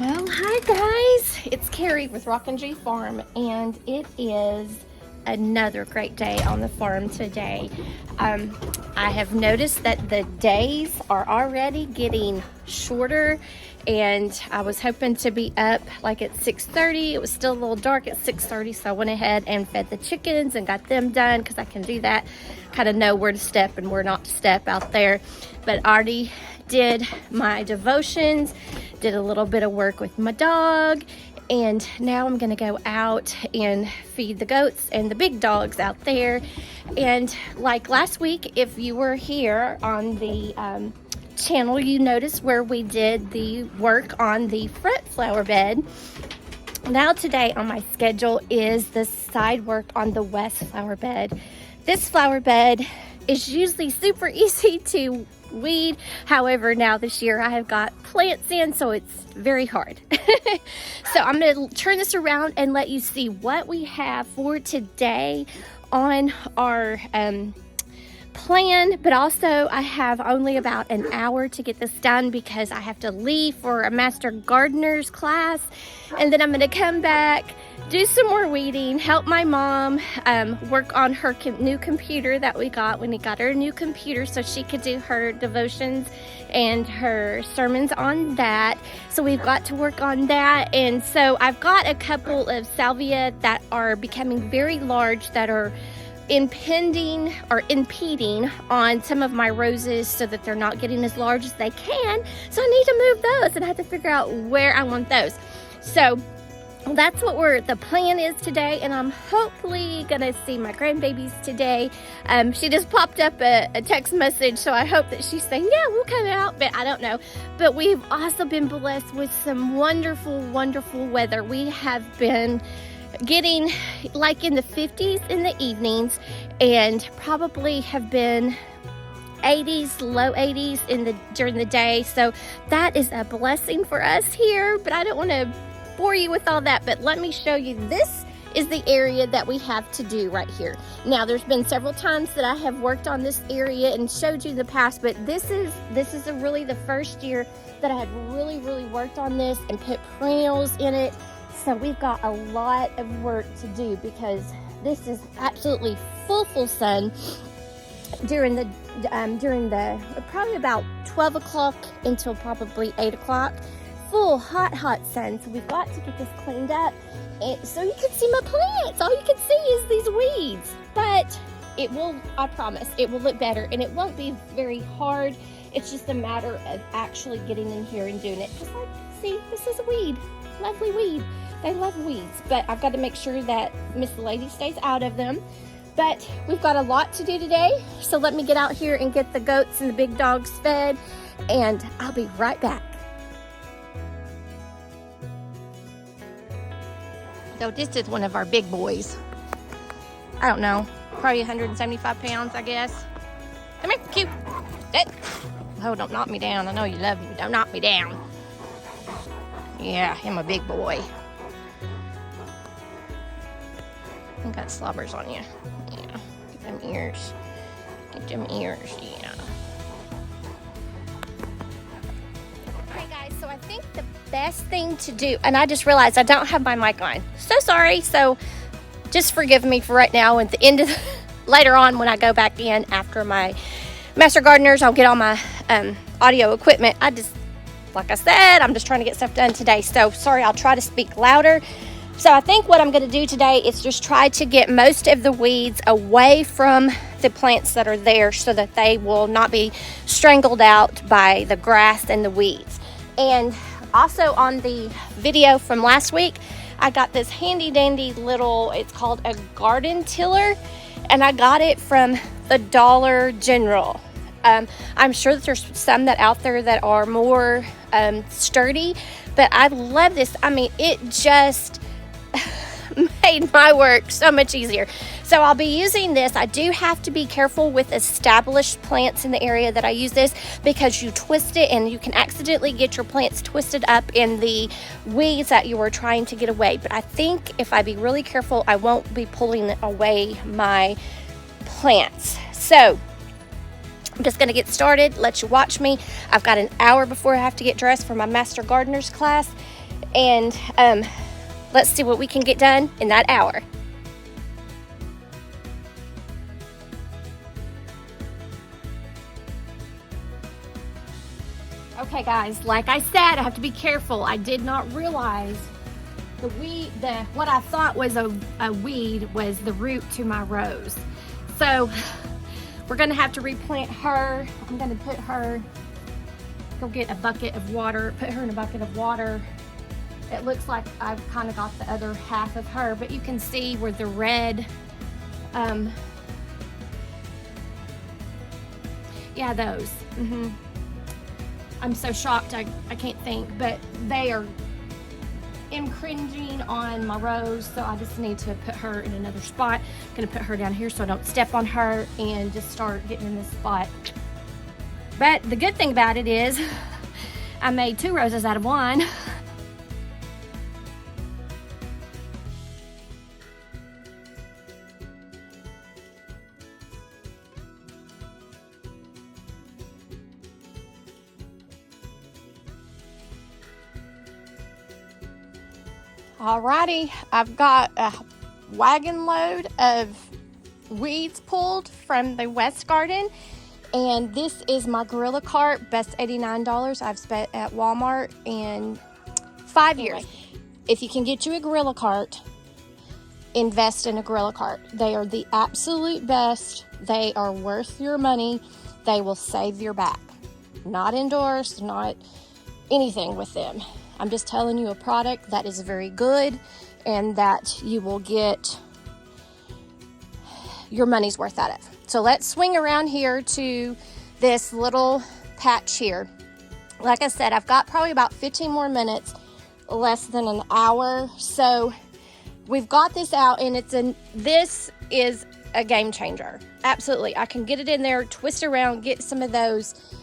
Well, hi guys, it's Carrie with Farm, and it is another great day on the farm today. I have noticed that the days are already getting shorter, and I was hoping to be up like at 6:30. It was still a little dark at 6:30, so I went ahead and fed the chickens and got them done because I can do that, kind of know where to step and where not to step out there. But I already did my devotions, did a little bit of work with my dog, and now I'm gonna go out and feed the goats and the big dogs out there. And like last week, if you were here on the channel, you noticed where we did the work on the front flower bed. Now today on my schedule is the side work on the west flower bed. This flower bed is usually super easy to weed. However, now this year I have got plants in, so it's very hard. So I'm going to turn this around and let you see what we have for today on our plan, but also I have only about an hour to get this done because I have to leave for a master gardener's class, and then I'm going to come back, do some more weeding, help my mom work on her new computer that we got when we got her a new computer so she could do her devotions and her sermons on that. So we've got to work on that. And so I've got a couple of salvia that are becoming very large that are impeding on some of my roses so that they're not getting as large as they can. So I need to move those, and I have to figure out where I want those. So that's what the plan is today, and I'm hopefully gonna see my grandbabies today. She just popped up a text message, so I hope that she's saying, yeah, we'll come out, but I don't know. But we've also been blessed with some wonderful, wonderful weather. We have been getting like in the 50s in the evenings, and probably have been 80s, low 80s during the day. So that is a blessing for us here, but I don't want to bore you with all that. But let me show you, this is the area that we have to do right here. Now there's been several times that I have worked on this area and showed you in the past, but this is really the first year that I had really worked on this and put perennials in it. So we've got a lot of work to do because this is absolutely full sun during the probably about 12 o'clock until probably 8 o'clock. Full hot sun. So we've got to get this cleaned up, and so you can see my plants. All you can see is these weeds, but it will, I promise, it will look better, and it won't be very hard. It's just a matter of actually getting in here and doing it. Just like, see, this is a weed, lovely weed. They love weeds, but I've got to make sure that Miss Lady stays out of them. But we've got a lot to do today, so let me get out here and get the goats and the big dogs fed, and I'll be right back. So this is one of our big boys. I don't know, probably 175 pounds, I guess. Come here, cute. Oh, don't knock me down. I know you love me. Don't knock me down. Yeah, him a big boy. You got slobbers on you. Yeah, get them ears. Get them ears, yeah. Alright guys, so I think the best thing to do, and I just realized I don't have my mic on. So sorry, so just forgive me for right now. At the end of later on when I go back in after my master gardeners, I'll get all my audio equipment. Like I said, I'm just trying to get stuff done today. So sorry, I'll try to speak louder. So I think what I'm going to do today is just try to get most of the weeds away from the plants that are there so that they will not be strangled out by the grass and the weeds. And also on the video from last week, I got this handy dandy little, it's called a garden tiller, and I got it from the Dollar General. I'm sure that there's some that out there that are more sturdy, but I love this. I mean, it just made my work so much easier. So I'll be using this. I do have to be careful with established plants in the area that I use this, because you twist it and you can accidentally get your plants twisted up in the weeds that you were trying to get away. But I think if I be really careful, I won't be pulling away my plants. So I'm just going to get started, let you watch me. I've got an hour before I have to get dressed for my Master Gardener's class, And let's see what we can get done in that hour. Okay guys, like I said, I have to be careful. I did not realize what I thought was a weed was the root to my rose. So we're gonna have to replant her. I'm gonna go get a bucket of water, put her in a bucket of water. It looks like I've kind of got the other half of her, but you can see where the red, yeah, those. I'm so shocked, I can't think, but they are impinging on my rose, so I just need to put her in another spot. I'm gonna put her down here so I don't step on her and just start getting in this spot. But the good thing about it is I made 2 roses out of 1. Alrighty, I've got a wagon load of weeds pulled from the West Garden, and this is my Gorilla Cart, best $89 I've spent at Walmart in 5 years. If you can get you a Gorilla Cart, invest in a Gorilla Cart. They are the absolute best. They are worth your money. They will save your back. Not endorsed, not anything with them. I'm just telling you a product that is very good and that you will get your money's worth out of. So let's swing around here to this little patch here. Like I said, I've got probably about 15 more minutes, less than an hour. So we've got this out, and this is a game changer. Absolutely. I can get it in there, twist around, get some of those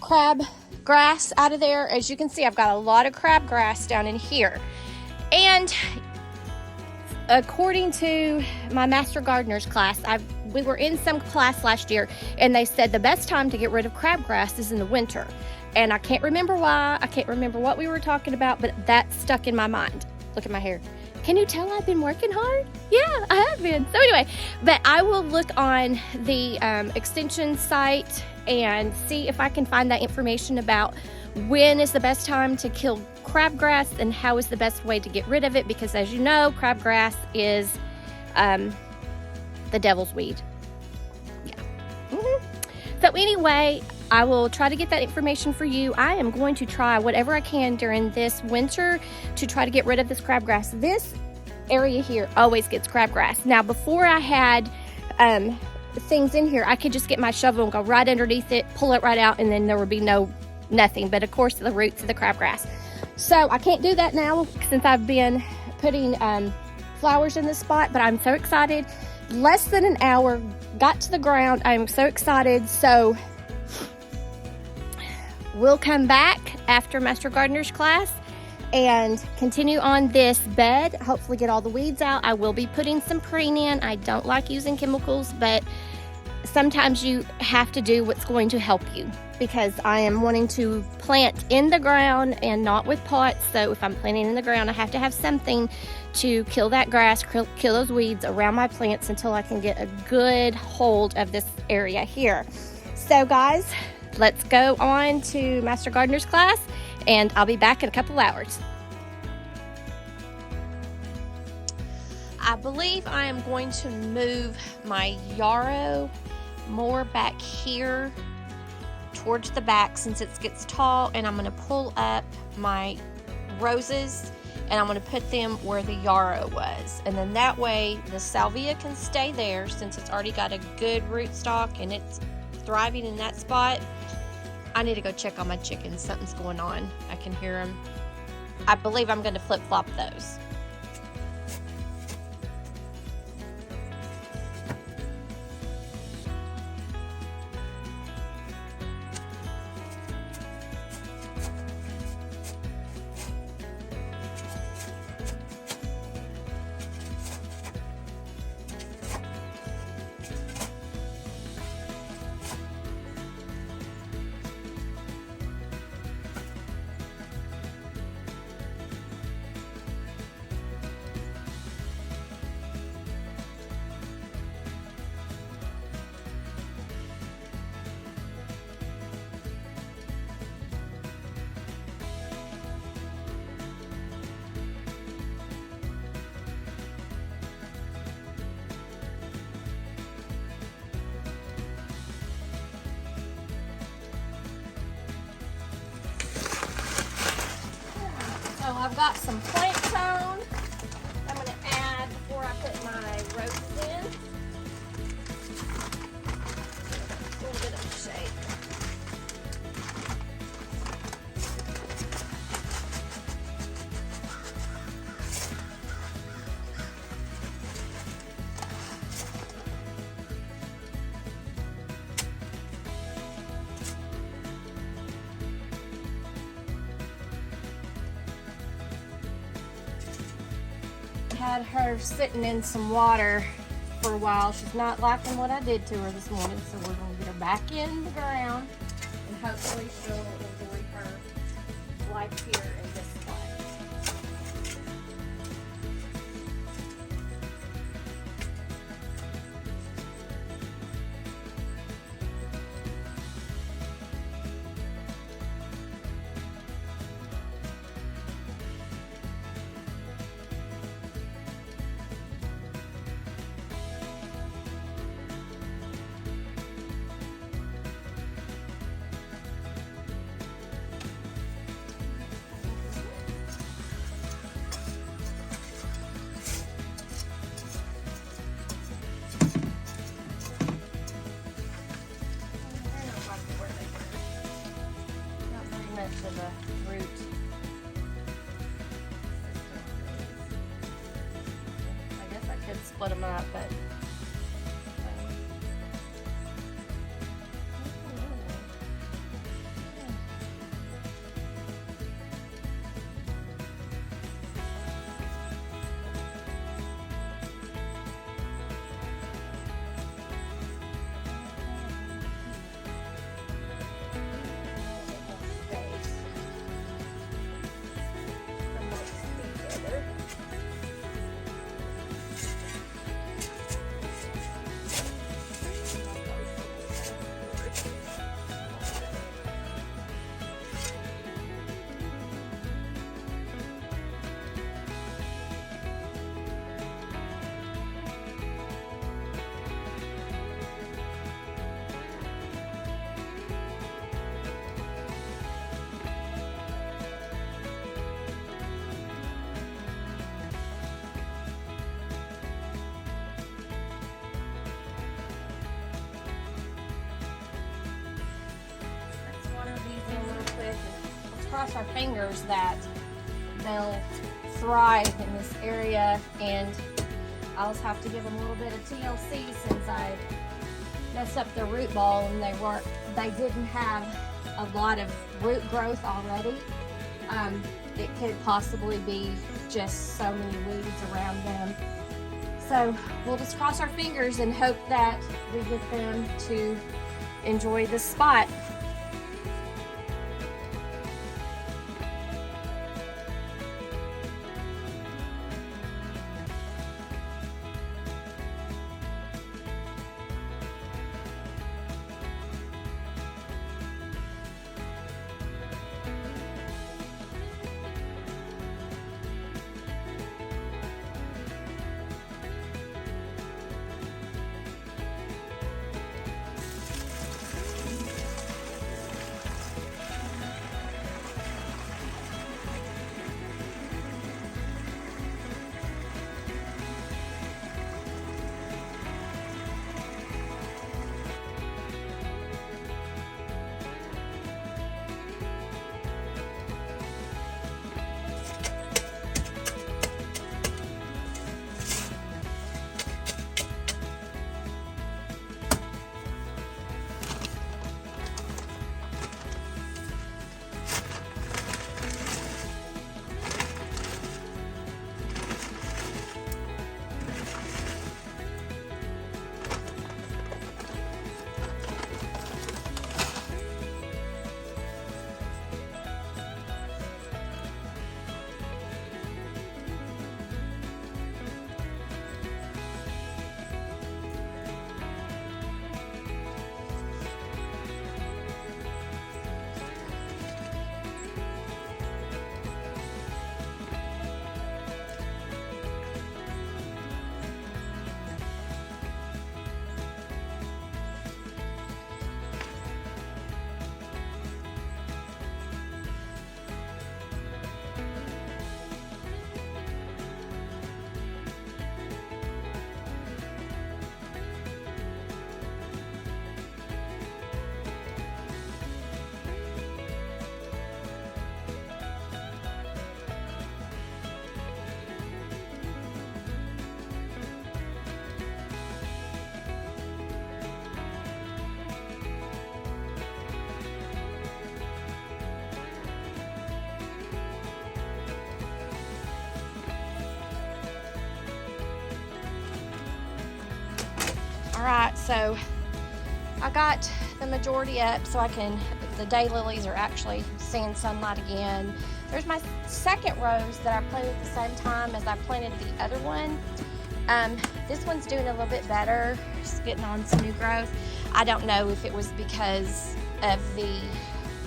crab grass out of there. As you can see, I've got a lot of crab grass down in here. And according to my Master Gardener's class, we were in some class last year, and they said the best time to get rid of crabgrass is in the winter. And I can't remember why, I can't remember what we were talking about, but that stuck in my mind. Look at my hair. Can you tell I've been working hard? Yeah, I have been. So anyway, but I will look on the extension site and see if I can find that information about when is the best time to kill crabgrass and how is the best way to get rid of it, because as you know, crabgrass is the devil's weed. Yeah. So anyway, I will try to get that information for you. I am going to try whatever I can during this winter to try to get rid of this crabgrass. This area here always gets crabgrass. Now, before I had things in here, I could just get my shovel and go right underneath it, pull it right out, and then there would be nothing but of course the roots of the crabgrass. So I can't do that now since I've been putting flowers in this spot, but I'm so excited. Less than an hour, got to the ground. I'm so excited. So we'll come back after Master Gardener's class and continue on this bed, hopefully get all the weeds out. I will be putting some preen in. I don't like using chemicals, but sometimes you have to do what's going to help you, because I am wanting to plant in the ground and not with pots. So if I'm planting in the ground, I have to have something to kill that grass, kill those weeds around my plants until I can get a good hold of this area here. So guys, let's go on to Master Gardener's class, and I'll be back in a couple hours. I believe I am going to move my yarrow more back here towards the back since it gets tall, and I'm going to pull up my roses and I'm going to put them where the yarrow was, and then that way the salvia can stay there since it's already got a good rootstock and it's thriving in that spot. I need to go check on my chickens. Something's going on. I can hear them. I believe I'm going to flip-flop those. I've got some plant tone I'm going to add before I put my roses in. A little bit of a shake. Had her sitting in some water for a while. She's not liking what I did to her this morning, so we're going to get her back in the ground and hopefully she'll enjoy her life here in this spot. Of the root I guess I could split them up, but cross our fingers that they'll thrive in this area, and I'll just have to give them a little bit of TLC since I messed up the root ball and they didn't have a lot of root growth already. It could possibly be just so many weeds around them. So we'll just cross our fingers and hope that we get them to enjoy this spot. right, so I got the majority up so the daylilies are actually seeing sunlight again. There's my second rose that I planted at the same time as I planted the other one. This one's doing a little bit better, just getting on some new growth. I don't know if it was because of the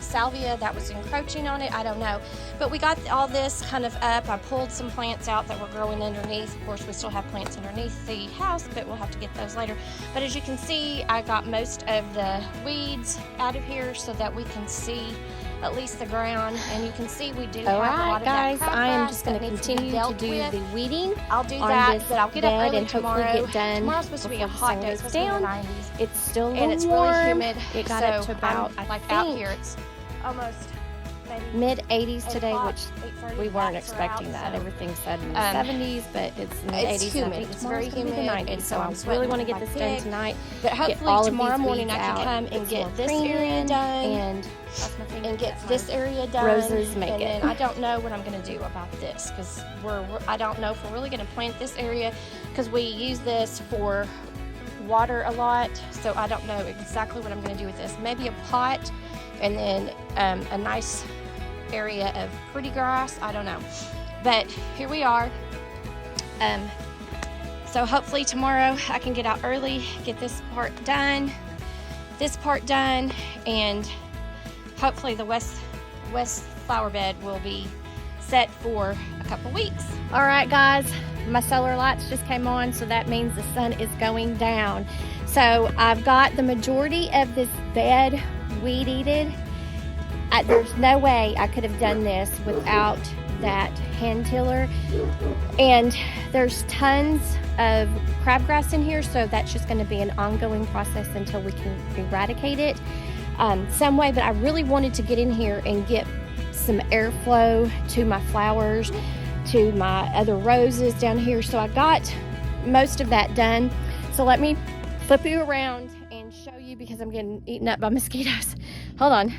salvia that was encroaching on it, I don't know. But we got all this kind of up. I pulled some plants out that were growing underneath. Of course, we still have plants underneath the house, but we'll have to get those later. But as you can see, I got most of the weeds out of here so that we can see at least the ground, and you can see we do have a lot of guys, that I am just going going to to continue to do the weeding. I'll do on that, this but I'll get up bed early and tomorrow. hopefully get done. Tomorrow's supposed to be a before the hot day. sun It's goes supposed to be in the down. 90s. It's still a And little it's warm. really humid. It got so up to about, I'm, like I out think, here, it's almost maybe mid 80s today, 8 which o'clock, 8:30, we weren't bats are expecting out, that. so Everything said in the 70s, but it's in the 80s. it's and I humid. think It's tomorrow's very gonna be the humid, 90s, and so so I I'm really sweating want to get like this a done pig. tonight. But Get all hopefully of tomorrow these morning weeds I can out, come and some get more this preening, area done and get this area done. Roses make and it. then I don't know what I'm going to do about this because I don't know if we're really going to plant this area because we use this for water a lot. So I don't know exactly what I'm going to do with this. Maybe a pot and then a nice area of pretty grass. I don't know. But here we are. So hopefully tomorrow I can get out early, get this part done, and hopefully the west flower bed will be set for a couple weeks. All right, guys, my solar lights just came on, so that means the sun is going down. So I've got the majority of this bed weed-eated. There's no way I could have done this without that hand tiller, and there's tons of crabgrass in here, so that's just going to be an ongoing process until we can eradicate it some way. But I really wanted to get in here and get some airflow to my flowers, to my other roses down here, so I got most of that done. So let me flip you around and show you, because I'm getting eaten up by mosquitoes. Hold on.